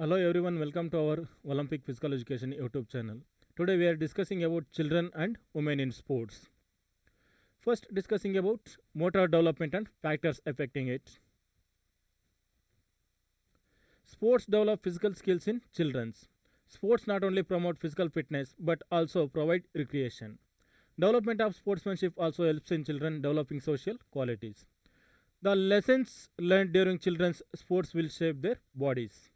Hello everyone, welcome to our Olympic Physical Education YouTube channel. Today we are discussing about children and women in sports. First discussing about motor development and factors affecting it. Sports develop physical skills in children. Sports not only promote physical fitness but also provide recreation. Development of sportsmanship also helps in children developing social qualities. The lessons learned during children's sports will shape their bodies.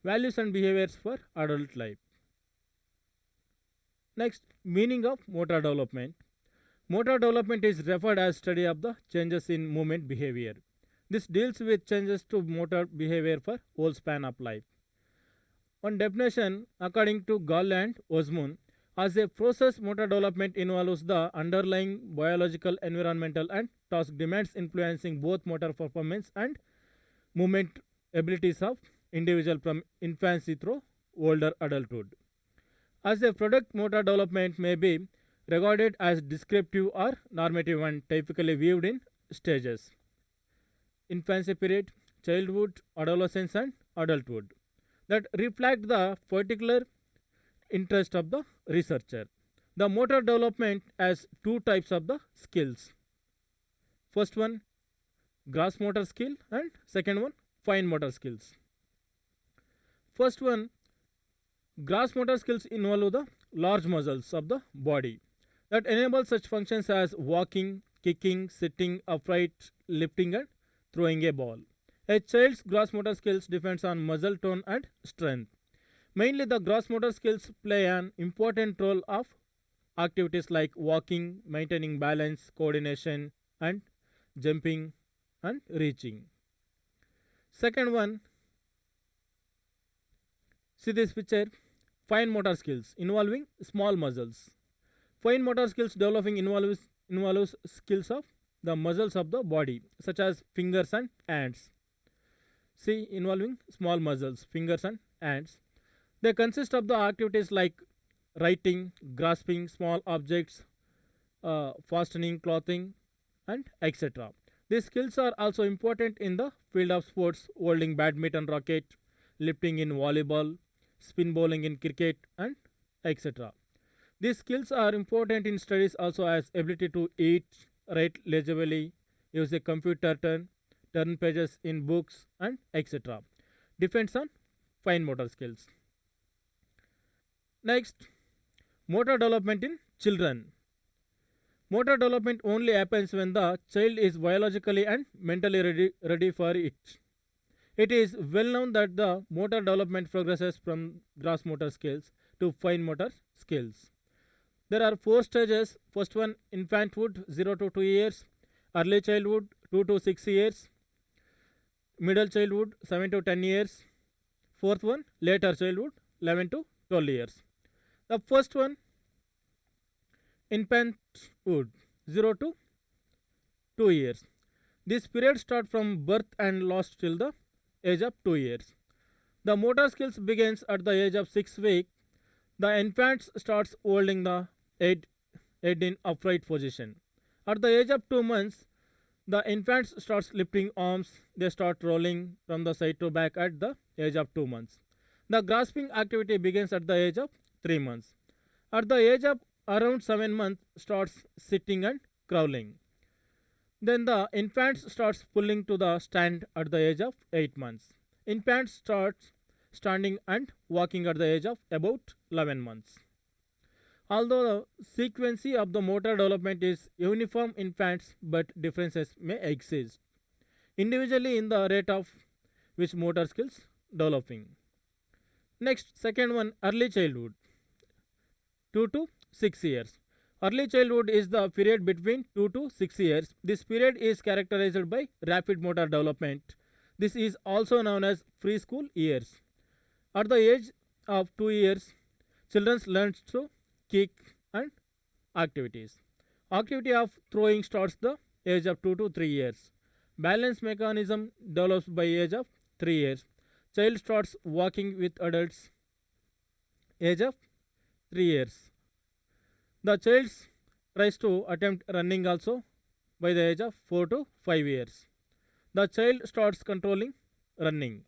Values and behaviors for adult life. Next, meaning of motor development. Motor development is referred as study of the changes in movement behavior. This deals with changes to motor behavior for whole span of life. One definition, according to Gall and Osmond, as a process, motor development involves the underlying biological, environmental, and task demands influencing both motor performance and movement abilities of individual from infancy through older adulthood. As a product, motor development may be regarded as descriptive or normative and typically viewed in stages: infancy period, childhood, adolescence, and adulthood that reflect the particular interest of the researcher. The motor development has two types of the skills. First one, gross motor skill, and second one, fine motor skills. First one, gross motor skills involve the large muscles of the body that enable such functions as walking, kicking, sitting upright, lifting, and throwing a ball. A child's gross motor skills depends on muscle tone and strength. Mainly, the gross motor skills play an important role of activities like walking, maintaining balance, coordination, and jumping and reaching. Second one, see this picture, fine motor skills involving small muscles. Fine motor skills developing involves skills of the muscles of the body, such as fingers and hands. See, involving small muscles, fingers and hands. They consist of the activities like writing, grasping small objects, fastening clothing, and etc. These skills are also important in the field of sports, holding badminton racket, lifting in volleyball, spin bowling in cricket, and etc. These skills are important in studies also as ability to eat, write legibly, use a computer, turn pages in books, and etc. Depends on fine motor skills. Next, motor development in children. Motor development only happens when the child is biologically and mentally ready for it. It is well known that the motor development progresses from gross motor skills to fine motor skills. There are four stages. First one, infanthood 0 to 2 years, early childhood 2 to 6 years, middle childhood 7 to 10 years, fourth one, later childhood 11 to 12 years. The first one, infanthood 0 to 2 years. This period starts from birth and lasts till the age of 2 years. The motor skills begins at the age of 6 weeks. The infant starts holding the head in upright position. At the age of 2 months, the infant starts lifting arms. They start rolling from the side to back at the age of 2 months. The grasping activity begins at the age of 3 months. At the age of around 7 months, starts sitting and crawling. Then the infant starts pulling to the stand at the age of 8 months. Infant starts standing and walking at the age of about 11 months. Although the sequence of the motor development is uniform in infants, but differences may exist individually in the rate of which motor skills developing. Next, second one, early childhood 2 to 6 years. Early childhood is the period between 2 to 6 years. This period is characterized by rapid motor development. This is also known as preschool years. At the age of 2 years, children learn to kick and activities. Activity of throwing starts the age of 2 to 3 years. Balance mechanism develops by age of 3 years. Child starts walking with adults age of 3 years. The child tries to attempt running also by the age of 4 to 5 years. The child starts controlling running.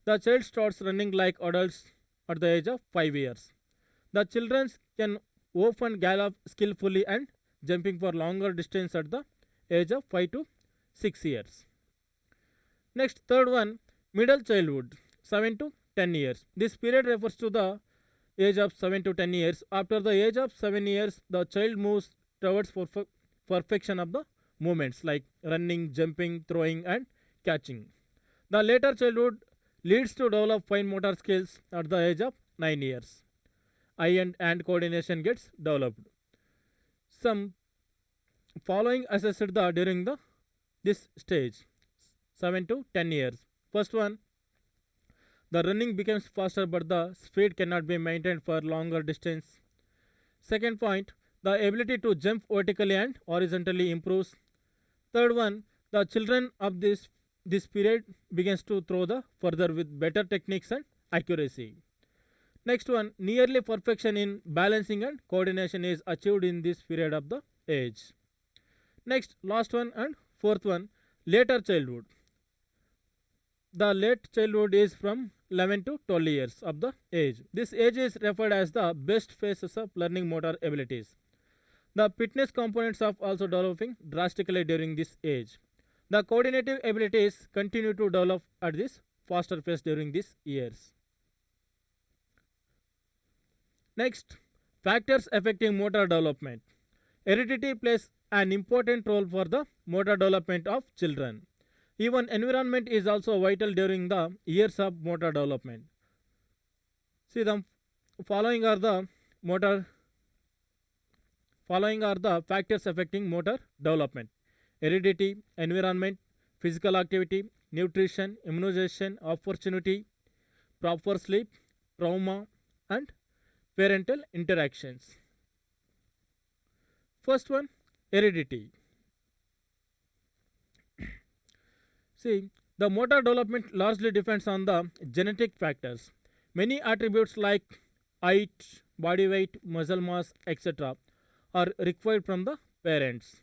The child starts running like adults at the age of 5 years. The children can often gallop skillfully and jumping for longer distance at the age of 5 to 6 years. Next, third one, middle childhood, 7 to 10 years. This period refers to the age of 7 to 10 years. After the age of 7 years, the child moves towards perfection of the movements like running, jumping, throwing, and catching. The later childhood leads to develop fine motor skills at the age of 9 years. Eye and hand coordination gets developed. Some following assessed the during the this stage 7 to 10 years. First one, the running becomes faster but the speed cannot be maintained for longer distance. Second point, the ability to jump vertically and horizontally improves. Third one, the children of this period begins to throw the further with better techniques and accuracy. Next one, nearly perfection in balancing and coordination is achieved in this period of the age. Next, last one and fourth one, later childhood. The late childhood is from 11 to 12 years of the age. This age is referred as the best phases of learning motor abilities. The fitness components are also developing drastically during this age. The coordinative abilities continue to develop at this faster pace during these years. Next, factors affecting motor development. Heredity plays an important role for the motor development of children. Even environment is also vital during the years of motor development. See, the following are the motor following are the factors affecting motor development: heredity, environment, physical activity, nutrition, immunization, opportunity, proper sleep, trauma, and parental interactions. First one, heredity. See, the motor development largely depends on the genetic factors. Many attributes like height, body weight, muscle mass, etc. are required from the parents.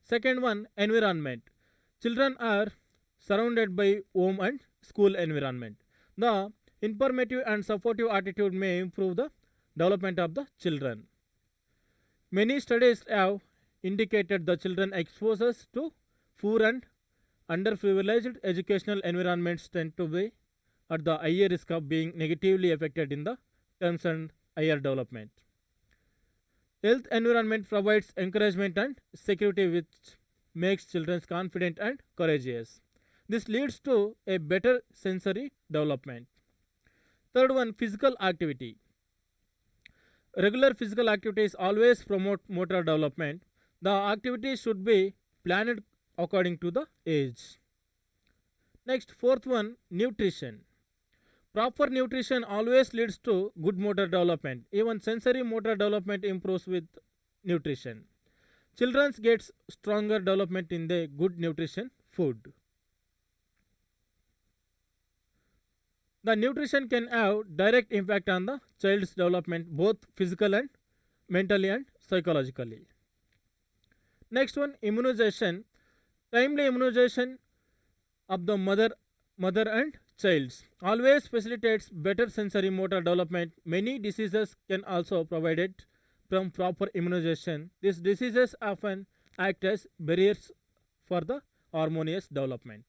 Second one, environment. Children are surrounded by home and school environment. The informative and supportive attitude may improve the development of the children. Many studies have indicated the children exposed to poor and underprivileged educational environments tend to be at the higher risk of being negatively affected in the terms and higher development. Health environment provides encouragement and security which makes children confident and courageous. This leads to a better sensory development. Third one, physical activity. Regular physical activities always promote motor development. The activities should be planned according to the age. Next, fourth one, nutrition. Proper nutrition always leads to good motor development. Even sensory motor development improves with nutrition. Children get stronger development in the good nutrition food. The nutrition can have direct impact on the child's development, both physical and mentally and psychologically. Next one, immunization. Timely immunization of the mother and child always facilitates better sensory motor development. Many diseases can also provided from proper immunization. These diseases often act as barriers for the harmonious development.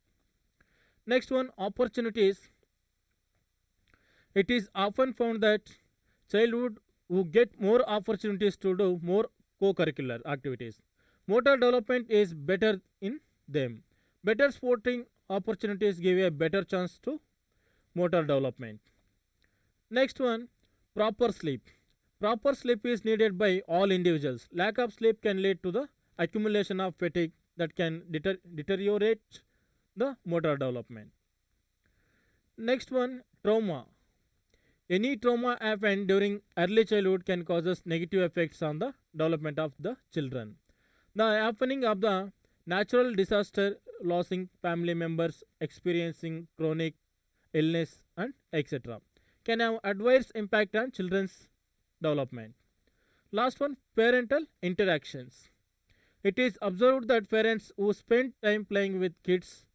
Next one, opportunities. It is often found that childhood who get more opportunities to do more co-curricular activities. Motor development is better in them. Better sporting opportunities give a better chance to motor development. Next one, proper sleep. Proper sleep is needed by all individuals. Lack of sleep can lead to the accumulation of fatigue that can deteriorate the motor development. Next one, trauma. Any trauma happened during early childhood can cause negative effects on the development of the children. The happening of the natural disaster, losing family members, experiencing chronic illness, and etc., can have adverse impact on children's development. Last one, parental interactions. It is observed that parents who spend time playing with kids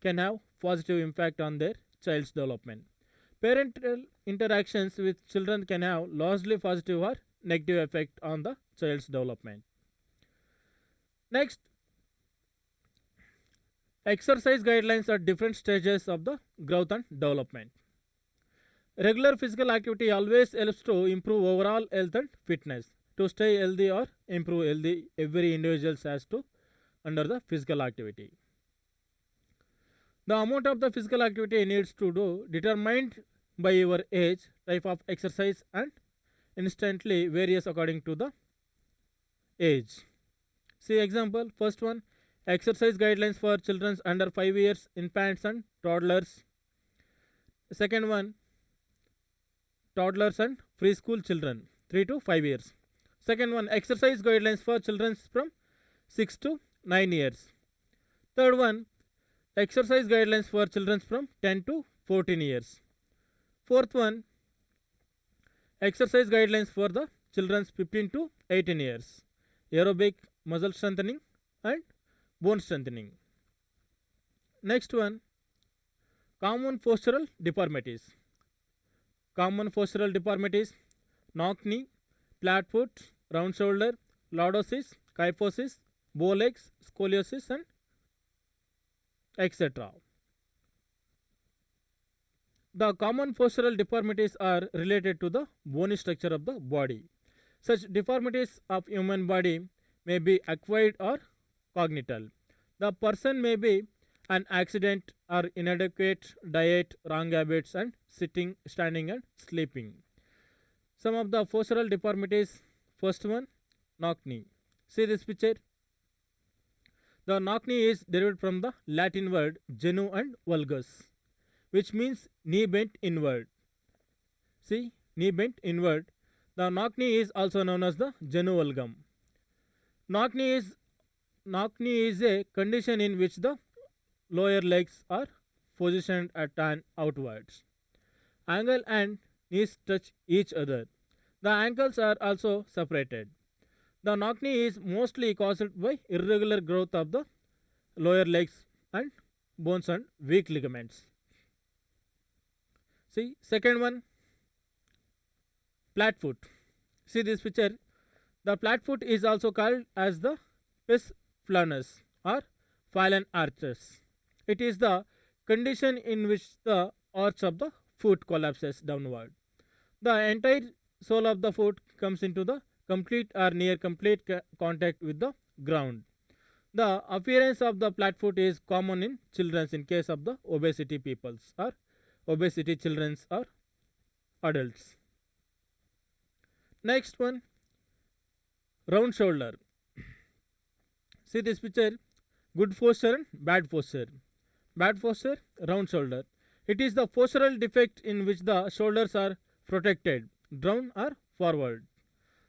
can have positive impact on their child's development. Parental interactions with children can have largely positive or negative effect on the child's development. Next, exercise guidelines at different stages of the growth and development. Regular physical activity always helps to improve overall health and fitness. To stay healthy or improve healthy, every individual has to under the physical activity. The amount of the physical activity needs to do determined by your age, type of exercise and instantly varies according to the age. See example, first one, exercise guidelines for children under 5 years, infants and toddlers. Second one, toddlers and preschool children 3 to 5 years. Second one, exercise guidelines for children from 6 to 9 years. Third one, exercise guidelines for children from 10 to 14 years. Fourth one, exercise guidelines for the children 15 to 18 years. Aerobic, muscle strengthening and bone strengthening. Next one, common postural deformities. Common postural deformities, knock knee, flat foot, round shoulder, lordosis, kyphosis, bow legs, scoliosis and etc. The common postural deformities are related to the bony structure of the body. Such deformities of human body may be acquired or congenital. The person may be an accident or inadequate diet, wrong habits and sitting, standing and sleeping. Some of the postural deformities, first one, knock knee. See this picture. The knock knee is derived from the Latin word genu and valgus, which means knee bent inward. See, knee bent inward. The knock knee is also known as the genu valgum. Knock knee is a condition in which the lower legs are positioned at an outwards. Ankle and knees touch each other. The ankles are also separated. The knock knee is mostly caused by irregular growth of the lower legs and bones and weak ligaments. See, second one, flat foot. See this picture. The flat foot is also called as the pes flanus or fallen arches. It is the condition in which the arch of the foot collapses downward. The entire sole of the foot comes into the complete or near complete contact with the ground. The appearance of the flat foot is common in children in case of the obesity peoples or obesity children or adults. Next one, round shoulder. See this picture, good posture and bad posture. Bad posture, round shoulder. It is the postural defect in which the shoulders are protected, down or forward.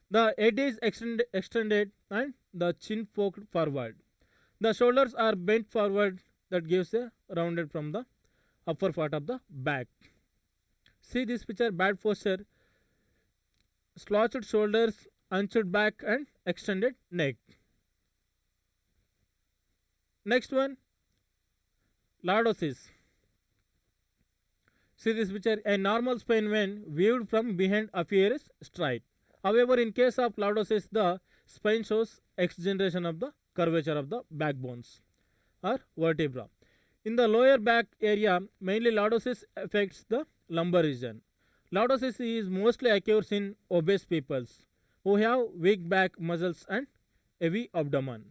The head is extended and the chin poked forward. The shoulders are bent forward, that gives a rounded from the upper part of the back. See this picture, bad posture, slouched shoulders, hunched back and extended neck. Next one, lordosis. See this picture, a normal spine when viewed from behind appears straight. However, in case of lordosis, the spine shows exaggeration of the curvature of the backbones or vertebra. In the lower back area, mainly lordosis affects the lumbar region. Lordosis is mostly occurs in obese peoples who have weak back muscles and heavy abdomen.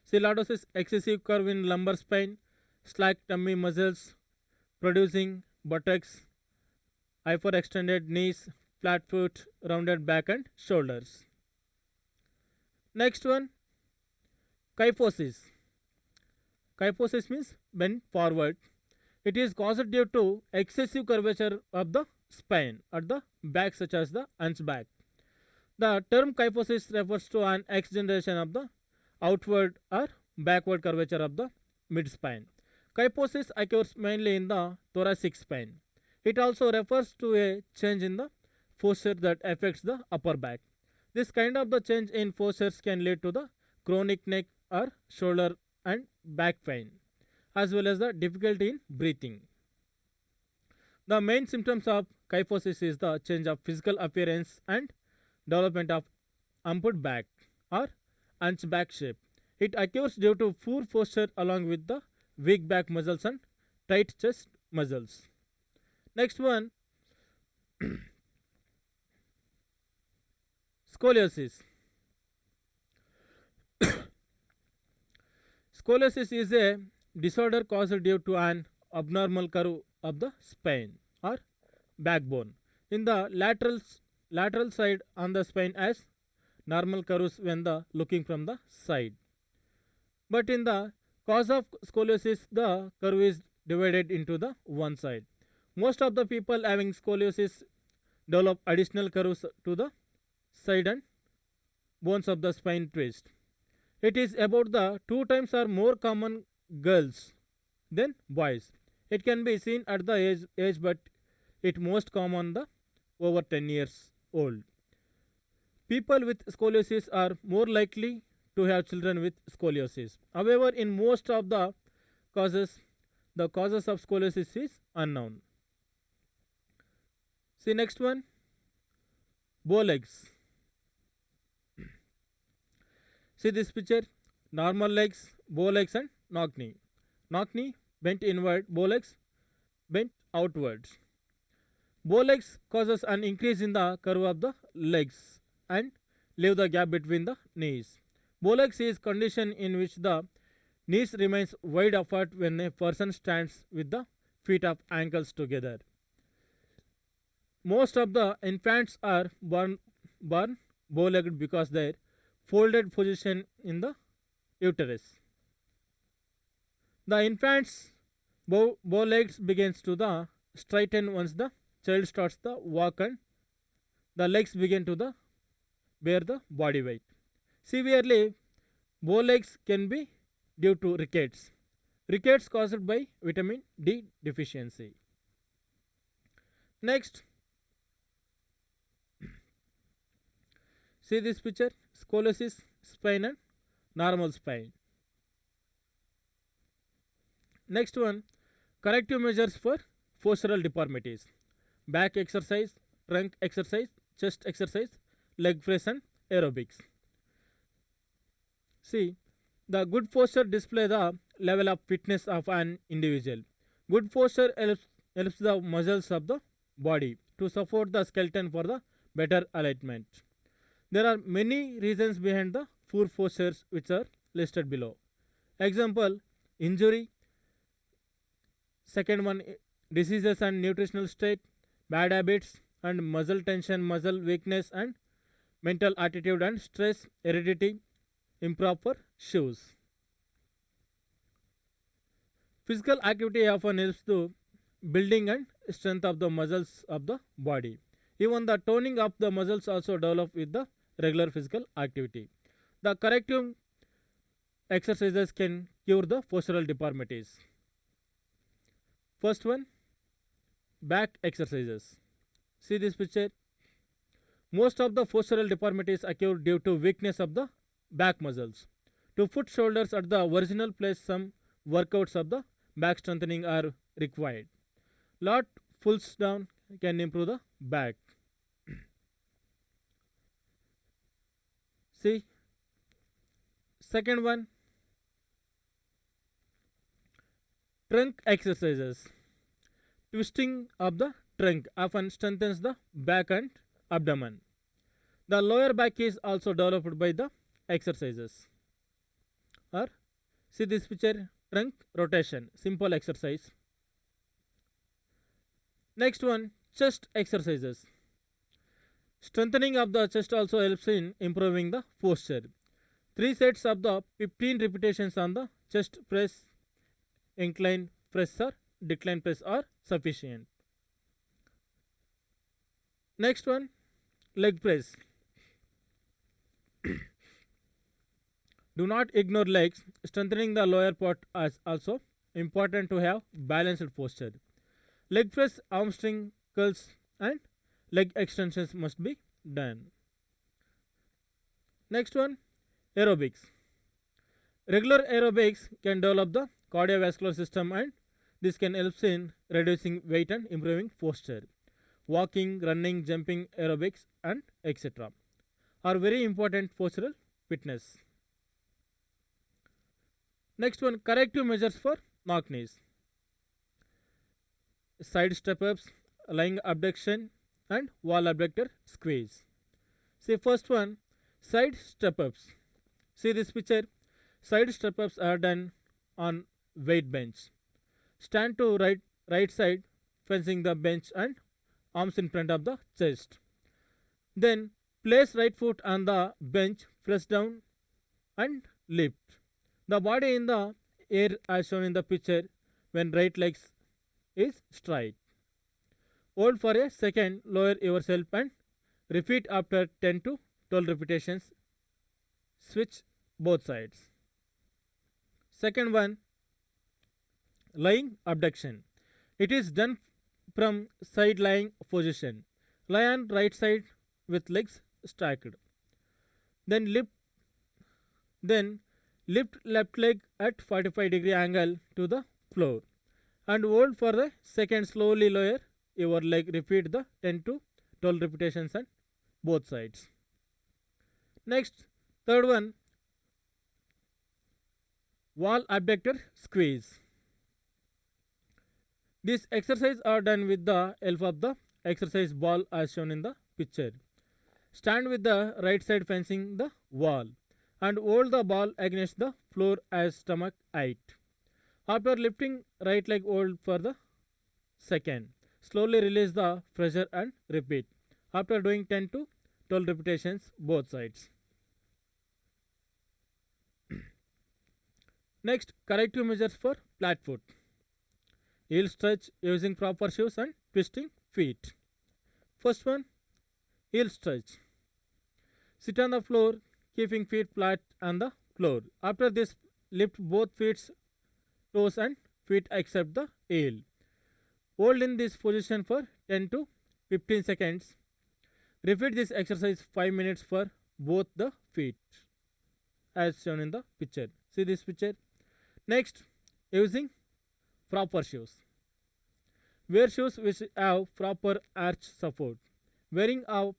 See lordosis, excessive curve in lumbar spine, slack tummy muscles, producing buttocks, hyperextended knees, flat foot, rounded back and shoulders. Next one, kyphosis. Kyphosis means bend forward. It is caused due to excessive curvature of the spine at the back, such as the hunchback. The term kyphosis refers to an exaggeration of the outward or backward curvature of the mid-spine. Kyphosis occurs mainly in the thoracic spine. It also refers to a change in the posture that affects the upper back. This kind of the change in postures can lead to the chronic neck or shoulder and back pain. as well as the difficulty in breathing. The main symptoms of kyphosis is the change of physical appearance and development of humped back or hunchback shape. It occurs due to poor posture along with the weak back muscles and tight chest muscles. Next one, scoliosis. Scoliosis is a disorder caused due to an abnormal curve of the spine or backbone. In the lateral side on the spine as normal curves when the looking from the side. But in the cause of scoliosis, the curve is divided into the one side. Most of the people having scoliosis develop additional curves to the side and bones of the spine twist. It is about the 2 times or more common girls than boys. It can be seen at the age but it most common the over 10 years old. People with scoliosis are more likely to have children with scoliosis. However, in most of causes, the causes of scoliosis is unknown. See next one, bow legs. See this picture, normal legs, bow legs and knock knee. Knock knee bent inward, bow legs bent outwards. Bow legs causes an increase in the curve of the legs and leave the gap between the knees. Bow legs is condition in which the knees remains wide apart when a person stands with the feet of ankles together. Most of the infants are born bow-legged because their folded position in the uterus. The infant's bow legs begins to the straighten once the child starts the walk and the legs begin to the bear the body weight. Severely, bow legs can be due to rickets. Rickets caused by vitamin D deficiency. Next, see this picture, scoliosis, spine and normal spine. Next one, corrective measures for postural deformities. Back exercise, trunk exercise, chest exercise, leg press and aerobics. See, the good posture display the level of fitness of an individual. Good posture helps the muscles of the body to support the skeleton for the better alignment. There are many reasons behind the poor postures which are listed below. Example, injury. Second one, diseases and nutritional state, bad habits and muscle tension, muscle weakness and mental attitude and stress, heredity, improper shoes. Physical activity often helps to building and strength of the muscles of the body. Even the toning of the muscles also develop with the regular physical activity. The corrective exercises can cure the postural deformities. First one, back exercises. See this picture. Most of the postural deformities occur due to weakness of the back muscles. To put shoulders at the original place, some workouts of the back strengthening are required. Lot pulls down can improve the back. See, second one, trunk exercises. Twisting of the trunk often strengthens the back and abdomen. The lower back is also developed by the exercises. Or see this picture, trunk rotation, simple exercise. Next one, chest exercises. Strengthening of the chest also helps in improving the posture. 3 sets of the 15 repetitions on the chest press, incline press or decline press are sufficient. Next one, leg press. Do not ignore legs. Strengthening the lower part is also important to have balanced posture. Leg press, hamstring curls and leg extensions must be done. Next one, aerobics. Regular aerobics can develop the cardiovascular system, and this can help in reducing weight and improving posture. Walking, running, jumping, aerobics, and etc. are very important postural fitness. Next one, corrective measures for knock knees. Side step ups, lying abduction, and wall abductor squeeze. See first one, side step ups. See this picture. Side step ups are done on weight bench. Stand to right side, facing the bench and arms in front of the chest. Then place right foot on the bench, press down and lift. The body in the air as shown in the picture when right leg is straight. Hold for a second, lower yourself and repeat after 10 to 12 repetitions. Switch both sides. Second one, lying abduction. It is done from side lying position. Lie on right side with legs stacked. Then lift left leg at 45-degree angle to the floor and hold for the second, slowly lower your leg. Repeat the 10 to 12 repetitions on both sides. Next, third one, wall abductor squeeze. These exercises are done with the help of the exercise ball as shown in the picture. Stand with the right side facing the wall and hold the ball against the floor as stomach height. After lifting right leg, hold for the second. Slowly release the pressure and repeat. After doing 10 to 12 repetitions both sides. Next, corrective measures for flat foot. Heel stretch using proper shoes and twisting feet. First one, heel stretch. Sit on the floor, keeping feet flat on the floor. After this, lift both feet, toes and feet except the heel. Hold in this position for 10 to 15 seconds. Repeat this exercise 5 minutes for both the feet as shown in the picture. See this picture. Next, using proper shoes. Wear shoes which have proper arch support. Wearing of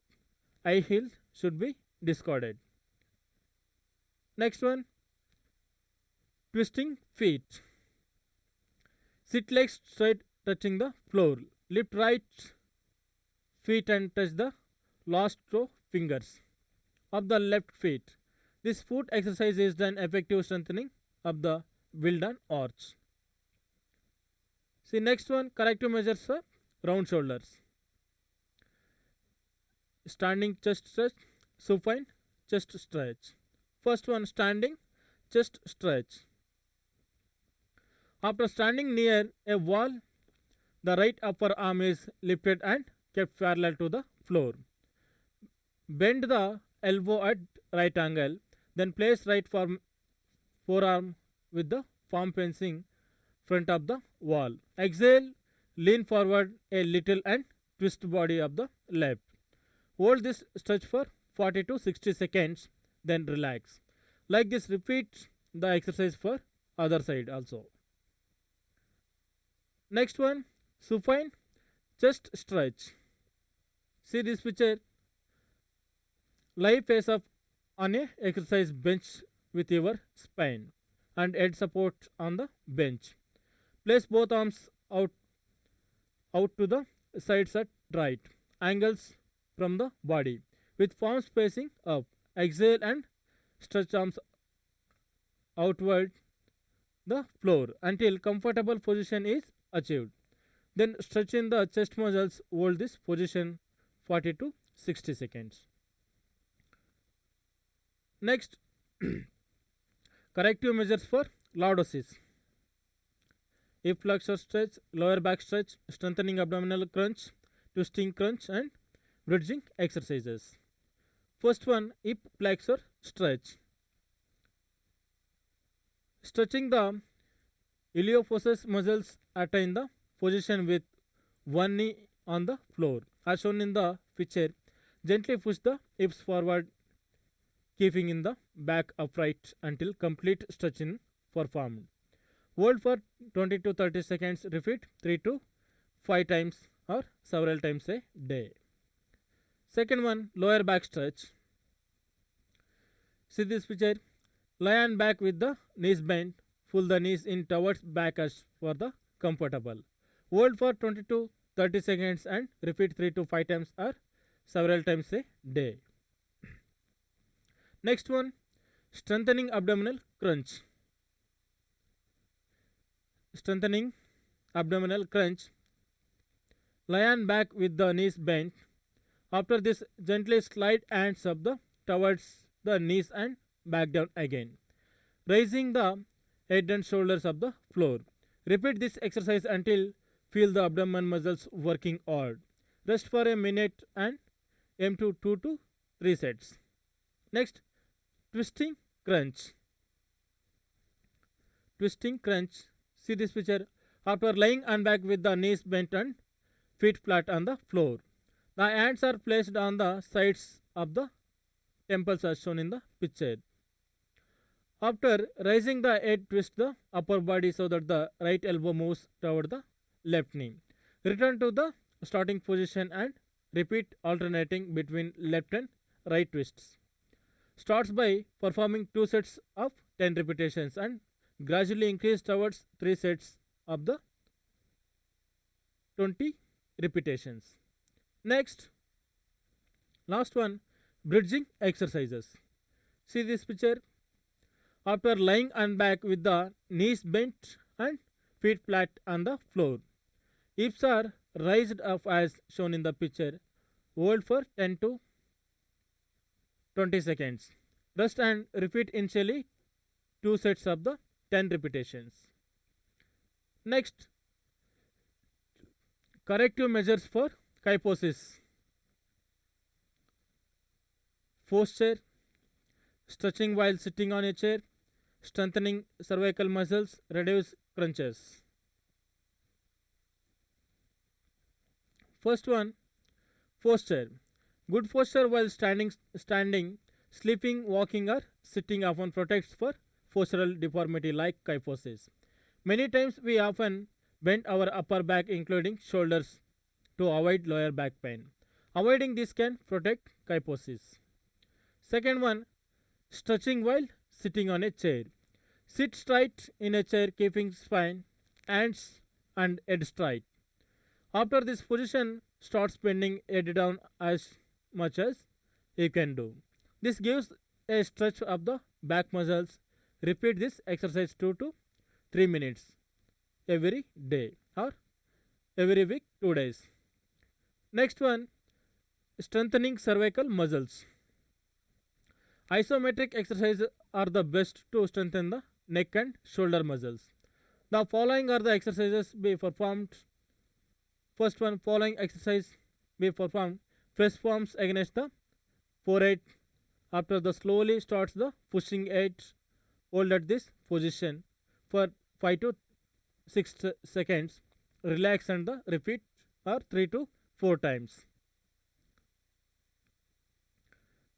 high heels should be discarded. Next one, twisting feet. Sit legs straight touching the floor. Lift right feet and touch the last toe fingers of the left feet. This foot exercise is done effective strengthening of the build and arch. See next one, corrective measures for round shoulders. Standing chest stretch, supine chest stretch. First one, standing chest stretch. After standing near a wall, the right upper arm is lifted and kept parallel to the floor. Bend the elbow at right angle, then place right forearm with the palm facing front of the wall. Exhale, lean forward a little and twist body of the left. Hold this stretch for 40 to 60 seconds, then relax. Like this, repeat the exercise for other side also. Next one, supine chest stretch. See this picture. Lie face up on a exercise bench with your spine and head support on the bench. Place both arms out to the sides at right angles from the body with palms facing up. Exhale and stretch arms outward the floor until comfortable position is achieved. Then stretch in the chest muscles. Hold this position 40 to 60 seconds. Next, corrective measures for lordosis. Hip flexor stretch, lower back stretch, strengthening abdominal crunch, twisting crunch and bridging exercises. First one, hip flexor stretch. Stretching the iliopsoas muscles, attain the position with one knee on the floor. As shown in the picture, gently push the hips forward, keeping in the back upright until complete stretching performed. Hold for 20 to 30 seconds. Repeat 3 to 5 times or several times a day. Second one, lower back stretch. See this picture. Lie on back with the knees bent. Pull the knees in towards back as for the comfortable. Hold for 20 to 30 seconds and repeat 3 to 5 times or several times a day. Next one, strengthening abdominal crunch. Strengthening abdominal crunch. Lie on back with the knees bent. After this, gently slide hands up towards the knees and back down again, raising the head and shoulders of the floor. Repeat this exercise until feel the abdomen muscles working hard. Rest for a minute and aim to 2 to 3 sets. Next, twisting crunch. Twisting crunch. See this picture. After lying on back with the knees bent and feet flat on the floor, the hands are placed on the sides of the temples as shown in the picture. After raising the head, twist the upper body so that the right elbow moves toward the left knee. Return to the starting position and repeat alternating between left and right twists. Starts by performing 2 sets of 10 repetitions and gradually increase towards 3 sets of the 20 repetitions. Next, last one, bridging exercises. See this picture. After lying on back with the knees bent and feet flat on the floor, hips are raised up as shown in the picture. Hold for 10 to 20 seconds. Rest and repeat initially 2 sets of the 10 repetitions. Next, corrective measures for kyphosis. Posture, stretching while sitting on a chair, strengthening cervical muscles, reduce crunches. First one, posture. Good posture while standing, sleeping, walking or sitting often protects for postural deformity like kyphosis. Many times we often bend our upper back including shoulders to avoid lower back pain. Avoiding this can protect kyphosis. Second one, stretching while sitting on a chair. Sit straight in a chair keeping spine, hands and head straight. After this position, start bending head down as much as you can do. This gives a stretch of the back muscles. Repeat this exercise 2 to 3 minutes every day or every week 2 days. Next one, strengthening cervical muscles. Isometric exercises are the best to strengthen the neck and shoulder muscles. The following are the exercises be performed. First one, following exercise be performed. Press palms against the forehead. After the slowly starts the pushing it. Hold at this position for 5 to 6 seconds. Relax and the repeat or 3 to 4 times.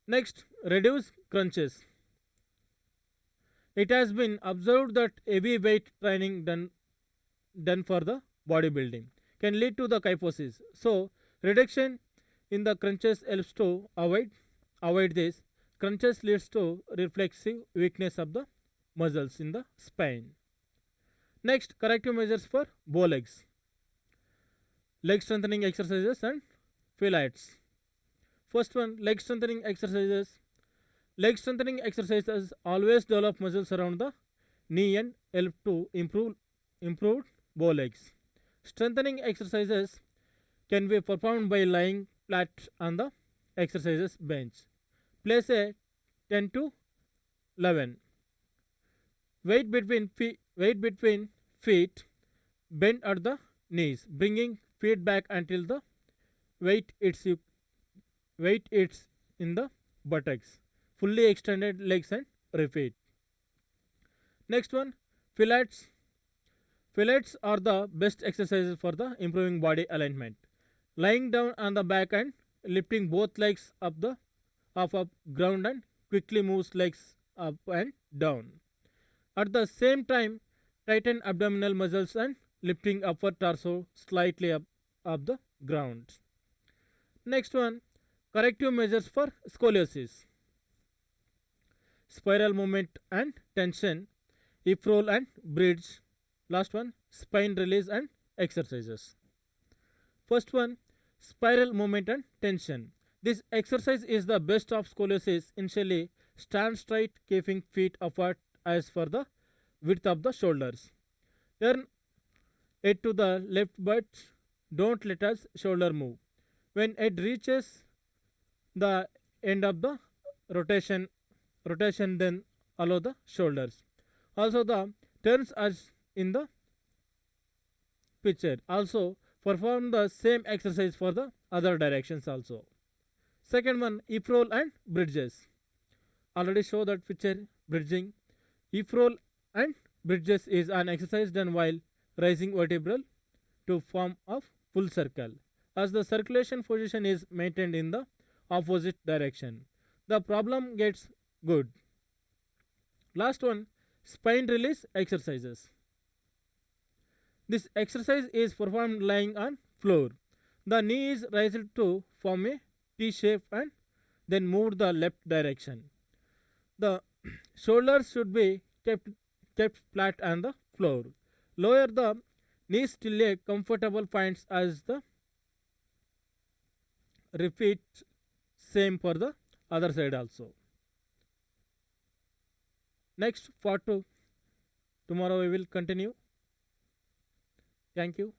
Next, reduce crunches. It has been observed that heavy weight training done for the bodybuilding can lead to the kyphosis. So, reduction in the crunches helps to avoid this. Crunches leads to reflexive weakness of the muscles in the spine. Next, corrective measures for bow legs. Leg strengthening exercises and pilates. First one, leg strengthening exercises. Leg strengthening exercises always develop muscles around the knee and help to improve bow legs. Strengthening exercises can be performed by lying flat on the exercises bench. Place a 10 to 11. Weight between feet. Bend at the knees, bringing feet back until the weight hits in the buttocks. Fully extended legs and repeat. Next one, pilates. Pilates are the best exercises for the improving body alignment. Lying down on the back and lifting both legs off ground and quickly moves legs up and down. At the same time, Tighten abdominal muscles and lifting upper torso slightly up of the ground. Next one, corrective measures for scoliosis. Spiral movement and tension, hip roll and bridge. Last one, spine release and exercises. First one, spiral movement and tension. This exercise is the best of scoliosis. Initially, stand straight, keeping feet apart as for the width of the shoulders. Turn it to the left, but don't let us shoulder move. When it reaches the end of the rotation then allow the shoulders. Also the turns as in the picture. Also perform the same exercise for the other directions also. Second one, hip roll and bridges. Already show that picture bridging. Hip roll and bridges is an exercise done while raising vertebral to form a full circle, as the circulation position is maintained in the opposite direction. The problem gets good. Last one, spine release exercises. This exercise is performed lying on floor. The knee is raised to form a T shape and then moved the left direction. The shoulders should be kept flat on the floor. Lower the knees till a comfortable point as the repeat same for the other side also. Next part 2. Tomorrow we will continue. Thank you.